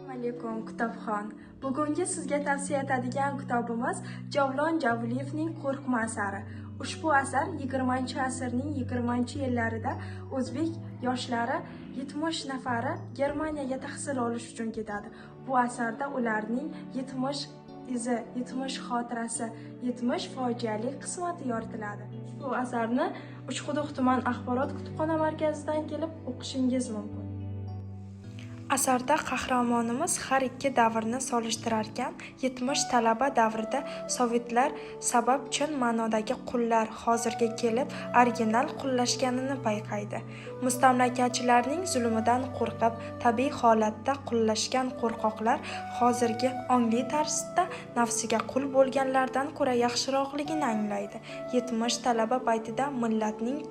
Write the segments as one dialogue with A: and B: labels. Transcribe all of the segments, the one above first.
A: Assalomu alaykum kitobxon. Bugungi sizga tavsiya etadigan kitobimiz Javlon Javliyevning Qo'rqma asari. Ushbu asar 20-asrning 20-yillarida o'zbek yoshlari 70 nafari Germaniyaga tahsil olish uchun ketadi. Bu asarda ularning 70 izi, 70 xotirasi, 70 fojiali qismati yoritiladi. Bu asarni Uchquduq tuman axborot kutubxona markazidan kelib o'qishingiz mumkin. Asarda qahramonimiz har ikki davrni solishtirarkan, 70 talaba davrida sovetlar sabab chin ma'nodagi qullar hozirga kelib original qullashganini payqaydi. Mustamlakachilarning zulmidan qo'rqib, tabiiy holatda qullashgan qo'rqoqlar hozirgi ongli tarzda nafsiga qul bo'lganlardan ko'ra yaxshiroqligini anglaydi. 70 talaba paytida millatning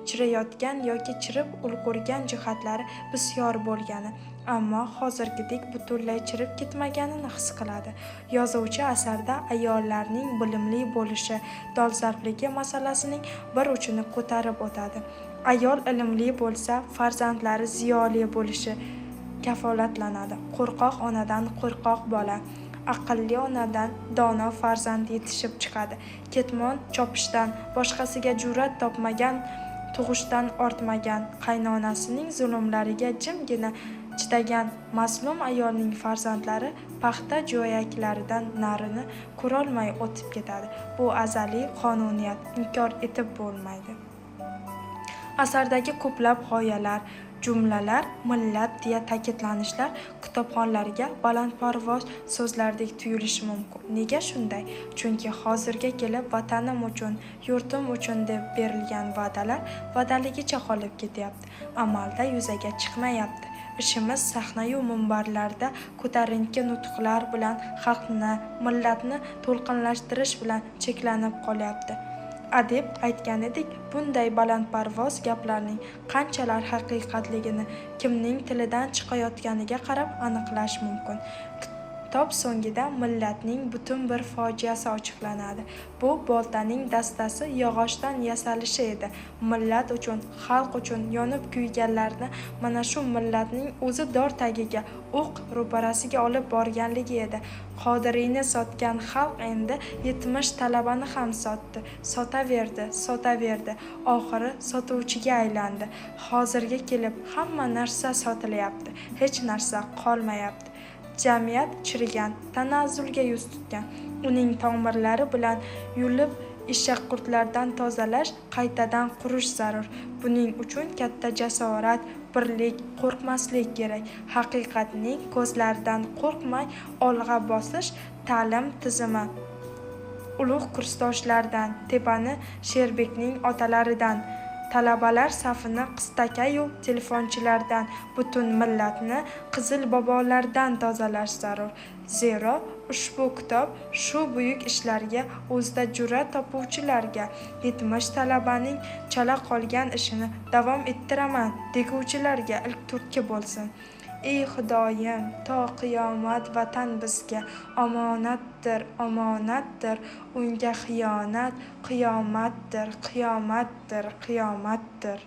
A: chirayotgan yoki chirib ulgurgan jihatlari bisyor bo'lgani, ammo hozirgidek butunlay chirib ketmaganini his qiladi. Yozuvchi asarda ayollarning bilimli bo'lishi, dolzarbligi masalasining bir uchini ko'tarib o'tadi. Ayol ilmli bo'lsa, farzandlari ziyoli bo'lishi kafolatlanadi. Qo'rqoq onadan qo'rqoq bola, aqlli onadan dono farzand yetishib chiqadi. Ketmon chopishdan boshqasiga jur'at topmagan, tug'ishdan ortmagan, qaynonasining zulmlariga jimgina chidagan mazlum ayolning farzandlari paxta jo'yaklaridan narini ko'rolmay o'tib ketadi. Bu azaliy qonuniyat, inkor etib bo'lmaydi. Asardagi ko'plab g'oyalar, jumlalar, millat deya ta'kidlanishlar kitobxonlarga balandparvoz so'zlardek tuyulishi mumkin. Nega shunday? Chunki hozirga kelib vatanim uchun, yurtim uchun deb berilgan va'dalar va'daligicha qolib ketyapti. Amalda yuzaga chiqmayapti. Ishimiz sahna-yu minbarlarda ko'tarinki nutqlar bilan xalqni, millatni to'lqinlashtirish bilan cheklanib qolyapti. Adib aytganidek, bunday balandparvoz gaplarning qanchalar haqiqatligini kimning tilidan chiqayotganiga qarab aniqlash mumkin. Kitob so'ngida millatning butun bir fojiasi ochiqlanadi. Bu boltaning dastasi yog'ochdan yasalishi edi. Millat uchun, xalq uchun yonib kuyganlarni mana shu millatning o'zi dor tagiga, o'q ro'parasiga olib borganligi edi. Qodiriyni sotgan xalq endi 70 talabani ham sotdi. Sotaverdi. Oxiri sotuvchiga aylandi. Hozirga kelib hamma narsa sotilyapti. Hech narsa qolmayapti. Jamiyat chirigan, tanazzulga yuz tutgan. Uning tomirlari bilan yulib eshaqqurtlardan tozalash, qaytadan qurish zarur. Buning uchun katta jasorat, birlik, qo'rqmaslik kerak. Haqiqatning ko'zlaridan qo'rqmay olg'a bosish ta'lim tizimi. Ulug' kursdoshlardan, tepani Sherbekning otalaridan, talabalar safini qistakayu telefonchilardan, butun millatni qizil bobolardan tozalash zarur. Zero ushbu kitob shu buyuk ishlarga o'zida jur'at topuvchilarga, 70 talabaning chala qolgan ishini davom ettiraman deguvchilarga ilk turtki bo'lsin. Ey Xudoyim, to qiyomat vatan bizga omonatdir, omonatdir, unga xiyonat qiyomatdir, qiyomatdir, qiyomatdir.